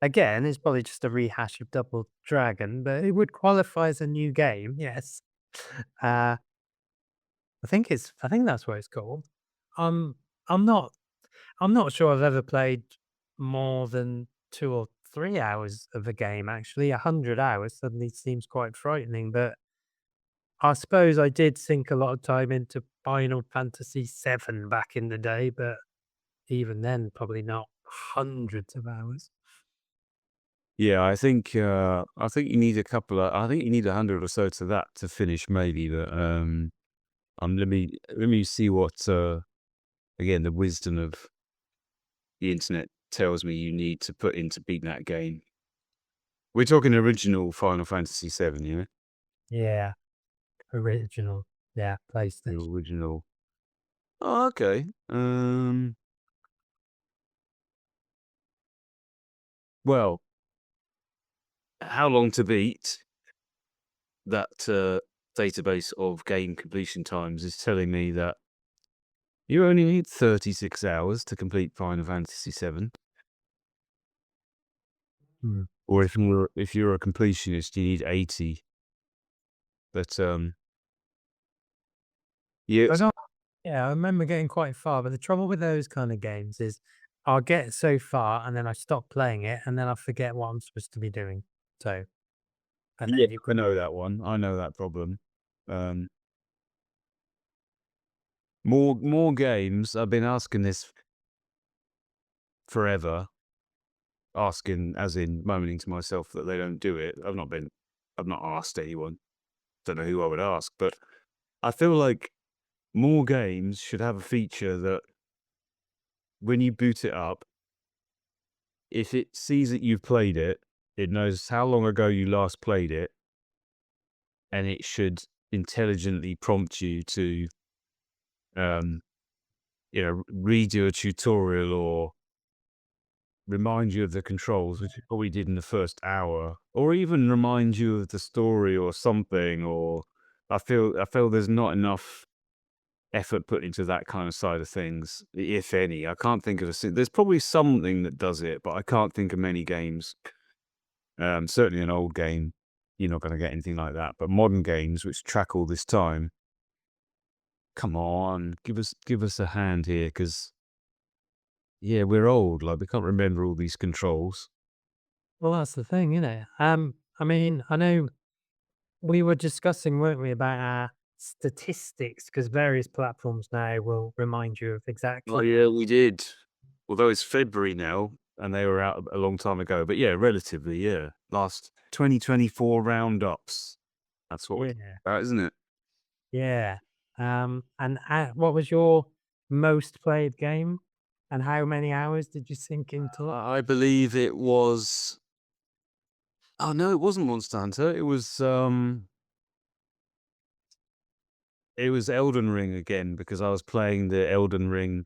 Again, it's probably just a rehash of Double Dragon, but it would qualify as a new game, yes. Uh, I think that's what it's called. Um, I'm not I'm not sure I've ever played more than 2 or 3 hours of a game, actually. 100 hours suddenly seems quite frightening, but I suppose I did sink a lot of time into Final Fantasy VII back in the day, but even then, probably not hundreds of hours. Yeah, I think you need I think you need 100 or so to that to finish maybe, but, let me see what, again, the wisdom of the internet tells me you need to put in to beat that game. We're talking original Final Fantasy VII, yeah? Yeah, original. Yeah, The PlayStation. original. Oh, okay. Well, how long to beat? That database of game completion times is telling me that you only need 36 hours to complete Final Fantasy VII. Hmm. Or if you're a completionist, you need 80. But yeah, I got Yeah, I remember getting quite far, but the trouble with those kind of games is I'll get so far and then I stop playing it and then I forget what I'm supposed to be doing. So, and yeah, then you I could, know that one. I know that problem. Um, more games. I've been asking this forever. Asking, as in moaning to myself that they don't do it. I've not asked anyone. Don't know who I would ask, but I feel like more games should have a feature that when you boot it up, if it sees that you've played it, it knows how long ago you last played it, and it should intelligently prompt you to, um, redo a tutorial or remind you of the controls, which it probably did in the first hour, or even remind you of the story or something. Or I feel there's not enough effort put into that kind of side of things, if any. I can't think of there's probably something that does it, but I can't think of many games. Certainly an old game, you're not going to get anything like that. But modern games, which track all this time, come on, give us a hand here, because yeah, we're old. Like we can't remember all these controls. well, that's the thing, you know. I mean, I know we were discussing, weren't we, about our statistics because various platforms now will remind you of Oh exactly. yeah, we did. Although it's February now, and they were out a long time ago. But yeah, relatively, yeah. Last 2024 roundups. That's what we're talking Yeah. about, isn't it? Yeah. And what was your most played game? And how many hours did you sink into it? I believe it was. Oh no, it wasn't Monster Hunter. It was Elden Ring again, because I was playing the Elden Ring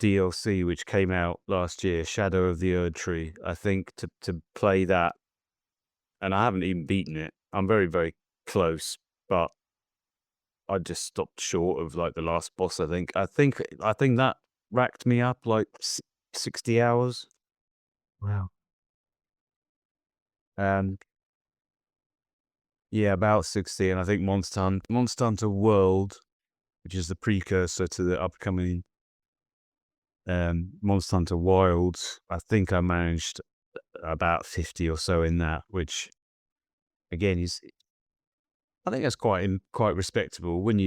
DLC, which came out last year, Shadow of the Erd Tree. I think to play that, and I haven't even beaten it. I'm very very close, but I just stopped short of like the last boss. I think that racked me up like 60 hours. Wow. Um, yeah, about 60. And I think Monster Hunter World, which is the precursor to the upcoming Monster Hunter Wilds, I think I managed about 50 or so in that, which again is, I think that's quite respectable when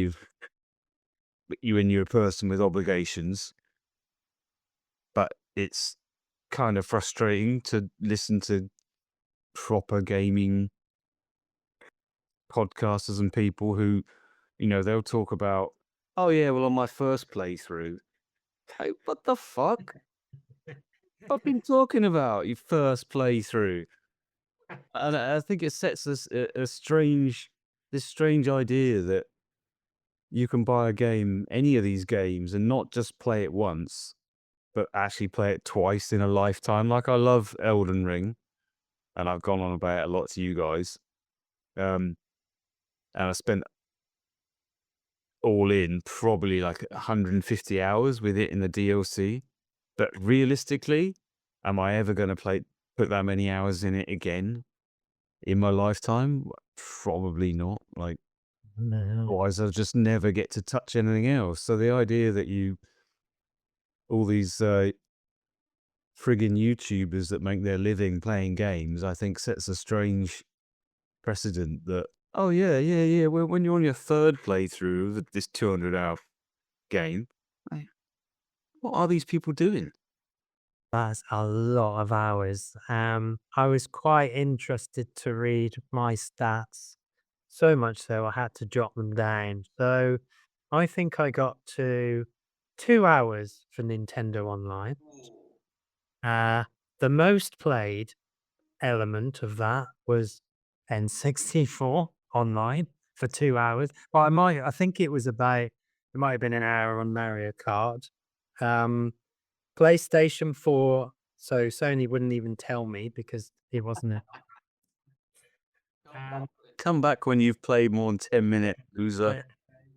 when you're a person with obligations. But it's kind of frustrating to listen to proper gaming podcasters and people who, they'll talk about, oh yeah, well on my first playthrough. Hey, what the fuck? I've been talking about your first playthrough. And I think it sets us this strange idea that you can buy a game, any of these games, and not just play it once, but actually play it twice in a lifetime. Like I love Elden Ring, and I've gone on about it a lot to you guys. Um, and I spent all in probably like 150 hours with it in the DLC. But realistically, am I ever going to put that many hours in it again in my lifetime? Probably not. Like, No. otherwise, I'll just never get to touch anything else. So the idea that all these friggin' YouTubers that make their living playing games, I think sets a strange precedent that, oh yeah, yeah, yeah. When you're on your third playthrough of this 200-hour game, like, what are these people doing? That's a lot of hours. I was quite interested to read my stats, so much so I had to jot them down. So I think I got to 2 hours for Nintendo Online. Uh, the most played element of that was N64 online for 2 hours. Well, I think it might have been an hour on Mario Kart. Um, PlayStation 4, so Sony wouldn't even tell me because it wasn't a Come back when you've played more than 10 minutes, loser.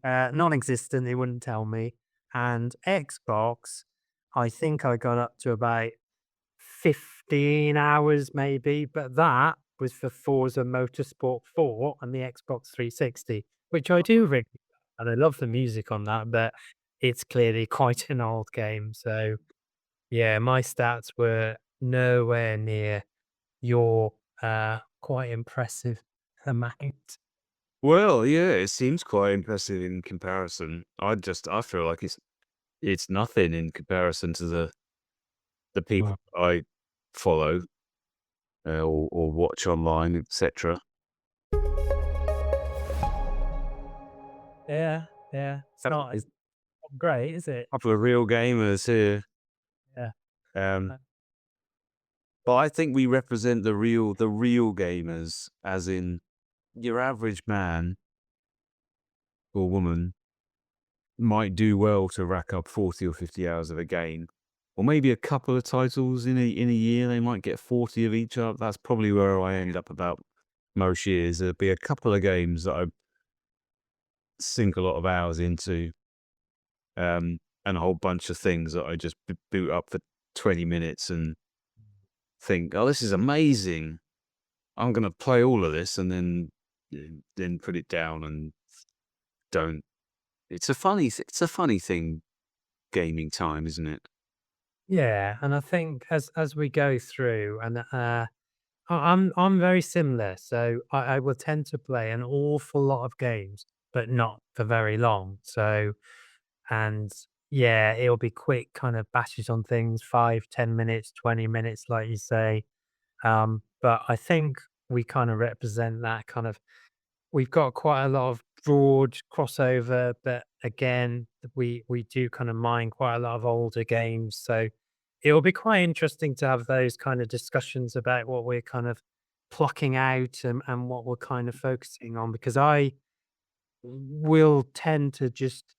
non-existent, they wouldn't tell me. And Xbox, I think I got up to about 15 hours maybe, but that was for Forza Motorsport 4 and the Xbox 360, which I do really and I love the music on that, but it's clearly quite an old game. So yeah, my stats were nowhere near your quite impressive amount. Well, yeah, it seems quite impressive in comparison. I feel like it's nothing in comparison to the people Wow. I follow, or watch online, etc. Yeah, yeah. It's There's not great, is it? a couple of real gamers here. Yeah. Um, Uh, but I think we represent the real gamers, as in your average man or woman might do well to rack up 40 or 50 hours of a game. Or maybe a couple of titles in a year, they might get 40 of each up. That's probably where I end up about most years. There'll be a couple of games that I sink a lot of hours into, and a whole bunch of things that I just boot up for 20 minutes and think, "Oh, this is amazing. I'm gonna play all of this," and then put it down and don't. It's a funny thing, gaming time, isn't it? yeah, and I think as we go through and I'm very similar. So I will tend to play an awful lot of games, but not for very long. So and yeah, it'll be quick kind of bashes on things, 5, 10 minutes, 20 minutes, like you say. But I think we kind of represent that kind of we've got quite a lot of broad crossover, but again, we do kind of mine quite a lot of older games. So it'll be quite interesting to have those kind of discussions about what we're kind of plucking out and what we're kind of focusing on because I will tend to just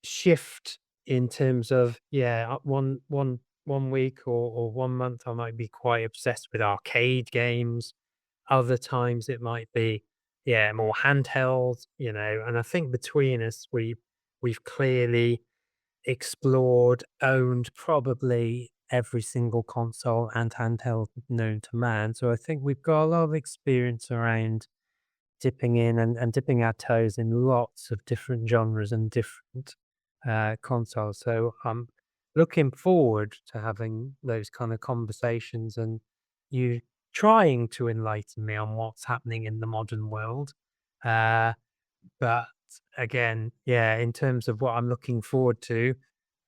shift in terms of yeah, one week or 1 month I might be quite obsessed with arcade games. Other times it might be, yeah, more handheld, and I think between us, we've clearly explored, owned probably every single console and handheld known to man. So I think we've got a lot of experience around dipping in and dipping our toes in lots of different genres and different consoles. So I'm looking forward to having those kind of conversations and you trying to enlighten me on what's happening in the modern world. Uh, but again, yeah, in terms of what I'm looking forward to,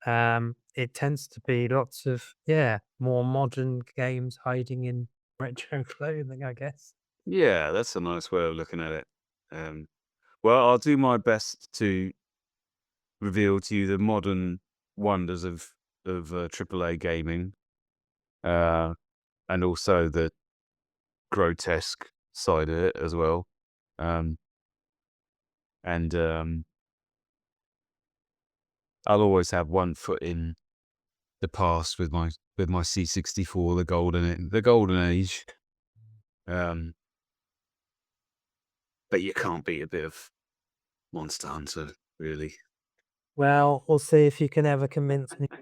it tends to be lots of, yeah, more modern games hiding in retro clothing, I guess. Yeah, that's a nice way of looking at it. Um, well, I'll do my best to reveal to you the modern wonders of AAA gaming, uh, and also the grotesque side of it as well. Um, and I'll always have one foot in the past with my C64, the golden age. Um, but you can't beat a bit of Monster Hunter, really. Well, we'll see if you can ever convince me to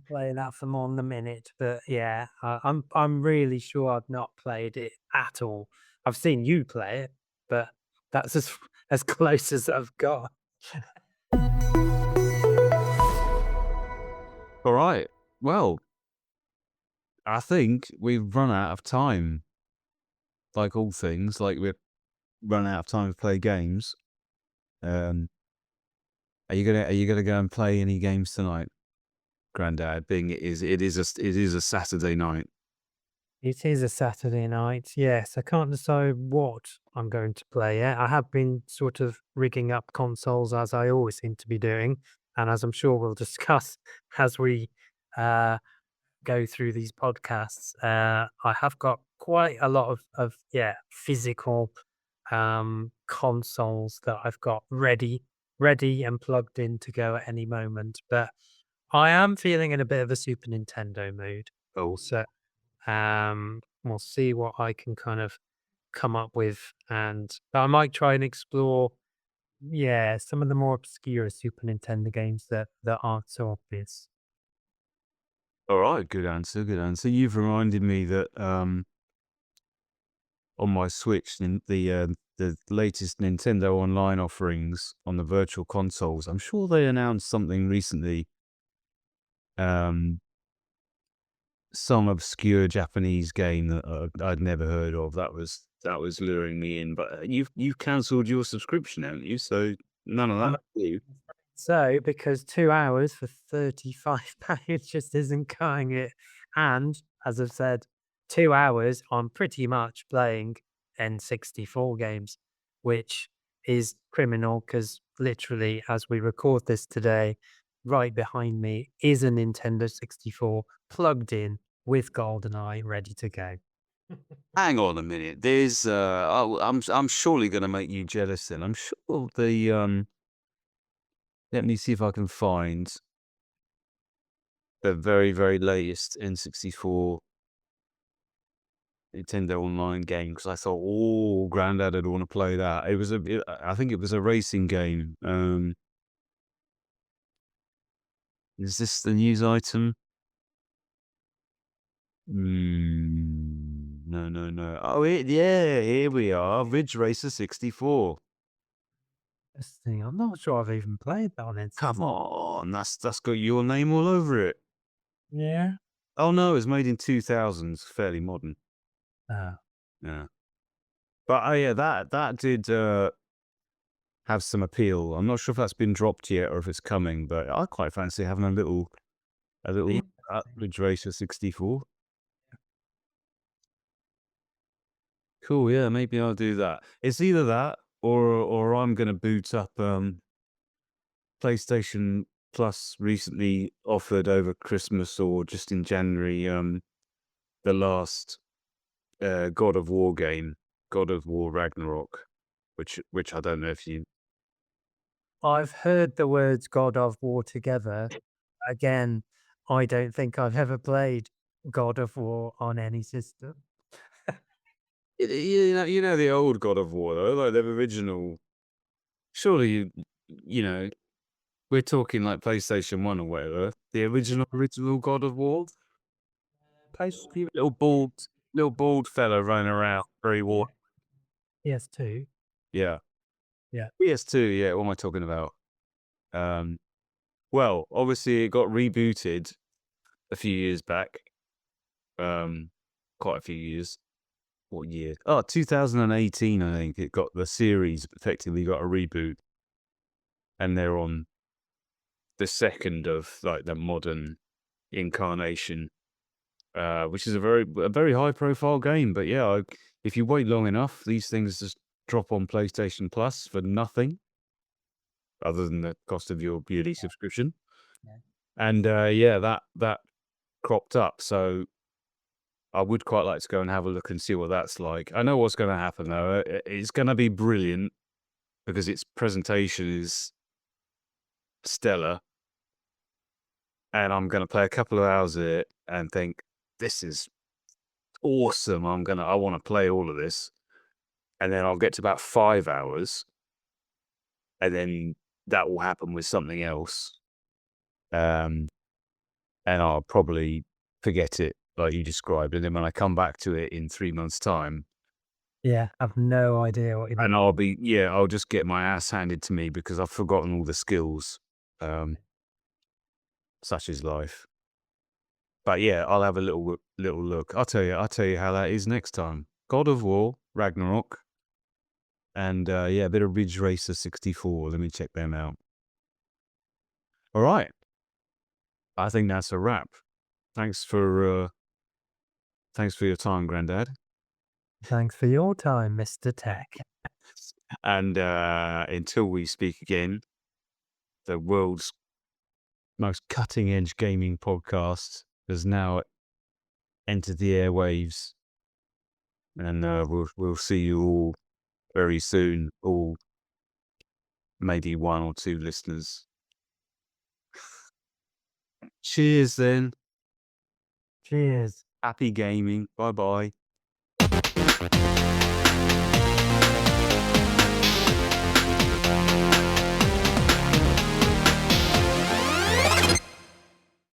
play that for more than a minute. But yeah, I'm really sure I've not played it at all. I've seen you play it, but that's as as close as I've got. All right. Well, I think we've run out of time. Like all things, like we've run out of time to play games. Um, are you gonna go and play any games tonight, Grandad? Being it is a Saturday night. It is a Saturday night. Yes, I can't decide what I'm going to play yet. I have been sort of rigging up consoles as I always seem to be doing, and as I'm sure we'll discuss as we uh go through these podcasts, I have got quite a lot of yeah, physical consoles that I've got ready and plugged in to go at any moment. But I am feeling in a bit of a Super Nintendo mood also. We'll see what I can kind of come up with, and I might try and explore, yeah, some of the more obscure Super Nintendo games that aren't so obvious. All right, good answer, good answer. You've reminded me that on my Switch, the latest Nintendo Online offerings on the virtual consoles. I'm sure they announced something recently. Um, some obscure Japanese game that I'd never heard of. That was luring me in. But you've cancelled your subscription, haven't you? So none of I'm that. You. So, because 2 hours for £35 just isn't cutting it, and as I've said, 2 hours on pretty much playing N64 games, which is criminal. Because literally, as we record this today, right behind me is a Nintendo 64 plugged in with GoldenEye ready to go. Hang on a minute. There's I'm surely gonna make you jealous then. I'm sure the let me see if I can find the very, very latest N64 Nintendo Online game because I thought, oh, Grandad would want to play that. I think it was a racing game. Is this the news item? No, no, no. Oh, yeah, here we are. Ridge Racer 64. Interesting. I'm not sure I've even played that on Come N64. on, that's got your name all over it. Yeah. Oh no, it was made in 2000s, fairly modern. Oh, Yeah. But oh yeah, that did have some appeal. I'm not sure if that's been dropped yet or if it's coming, but I quite fancy having a little look at interesting. Ridge Racer 64. Cool, yeah, maybe I'll do that. It's either that or I'm gonna boot up PlayStation Plus recently offered over Christmas or just in January, the last God of War game, God of War Ragnarok, which I don't know if you. I've heard the words God of War together. Again, I don't think I've ever played God of War on any system. You know the old God of War though, like the original. Surely you know we're talking like PlayStation 1 or whatever. The original God of War. Basically, little bald fella running around, very war. PS2. Yeah, Yeah. PS2. Yeah, what am I talking about? Um, well, obviously it got rebooted a few years back. Um, quite a few years. What year? Oh, 2018, I think it got the series effectively got a reboot, and they're on the second of like the modern incarnation, which is a very high profile game. But yeah, if you wait long enough, these things just drop on PlayStation Plus for nothing other than the cost of your yearly subscription. Yeah. And yeah, that cropped up. So I would quite like to go and have a look and see what that's like. I know what's going to happen though. It's going to be brilliant because its presentation is stellar, and I'm going to play a couple of hours of it and think this is awesome. I want to play all of this, and then I'll get to about 5 hours, and then that will happen with something else, um, and I'll probably forget it like you described. And then when I come back to it in 3 months' time, Yeah, I've no idea what you and mean. I'll just get my ass handed to me because I've forgotten all the skills. Um, such is life. But yeah, I'll have a little look. I'll tell you how that is next time. God of War, Ragnarok, and yeah, a bit of Ridge Racer 64. Let me check them out. All right. I think that's a wrap. Thanks for your time, Grandad. Thanks for your time, Mr. Tech. And until we speak again, the world's most cutting edge gaming podcast is now entered the airwaves, and we'll see you all very soon. All maybe one or two listeners. Cheers, then. Cheers. Happy gaming. Bye bye.